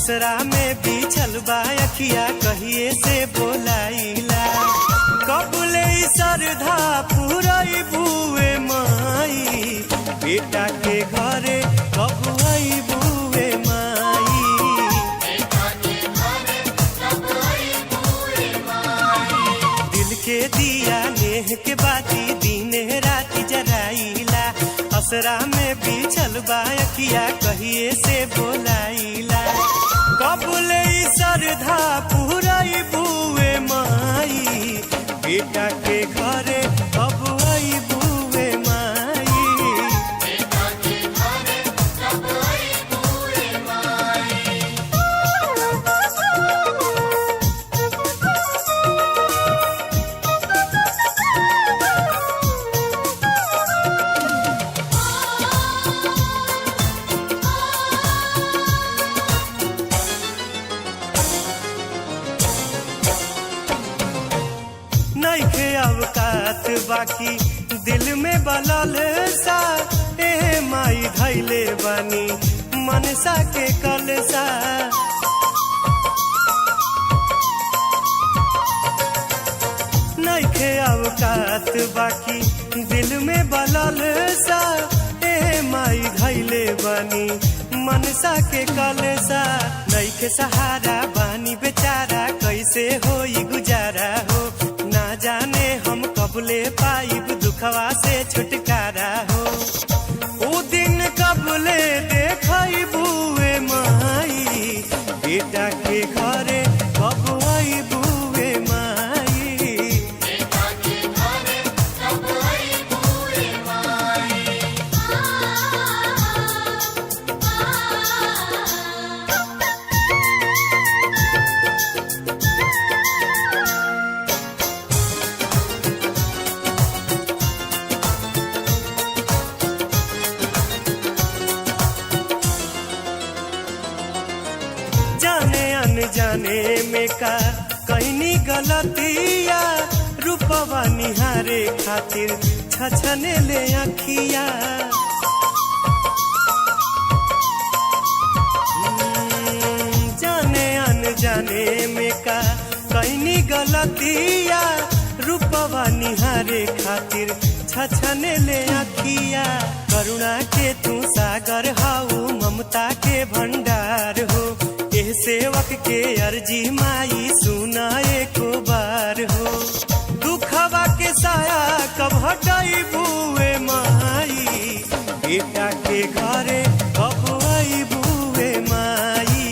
असरा में बिछल बा अखिया कहिए से बोलाइला कबले सरधा पुरई बुए माई बेटा के घरे कब आई बुए माई दिल के दिया नेह के बाती दिन रात जराइला असरा में बिछल बा अखिया कहिए से बोलाइला कबले सरधा पुरई बुए माई बेटा के घरे कब आई बुए माई नइखे अवकात बाकी दिल में बलल सा ए माई धैले बानी मनसा के कलसा नइखे अवकात बाकी दिल में बलल सा ए माई धैले बानी मनसा के कलसा नइखे सहारा बानी बेचारा कैसे होई गुजारा हो ना जाने हम कबले पाइब दुखवा से छुटकारा हो ओ दिन कबले देखई बुए माई बेटा के घरे कब आई बुए माई जाने में का कहनी गलतिया रूपवा निहारे खातिर छछने ले अखिया जाने अनजाने में का कहनी गलतिया रूपवा निहारे खातिर छछने ले अखिया करुणा के तू सागर हाउ ममता के भंडार हो एह सेवक के अर्जी माई सुना एको बार हो दुखवा के साया कब हटाई बुए माई बेटा के घरे कब आई बुए माई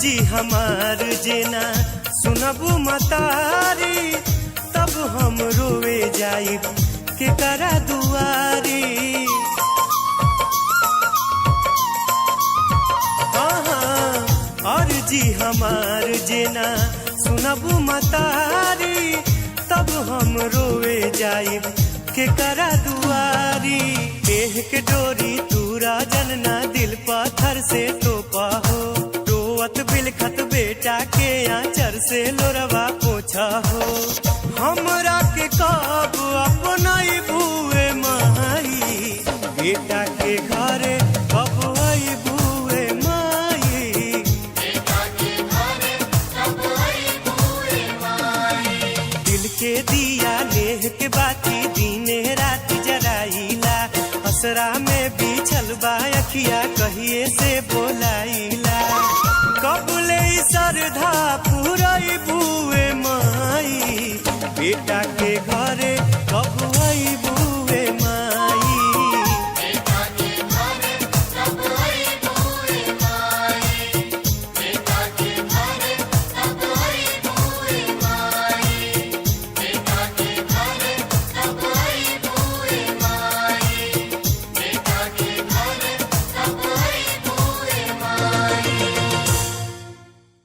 जी हमार जेना सुनबू मतारी तब हम रोवे जाइब के करा दुआरी और जी हमार जेना सुनबू मतारी तब हम रोवे जाइब के करा दुआरी देह के डोरी तूरा जनना दिल पत्थर से तोपा हो बिलखत बेटा के आंचर से लोरवा पोछा हो हमरा के कब अपनाई बुए माई बेटा के घरे कब आई बुए माई दिल के दिया लेह के बाती दिन रात जराइला असरा में बिछल बा अखिया कहिए से बोलाइला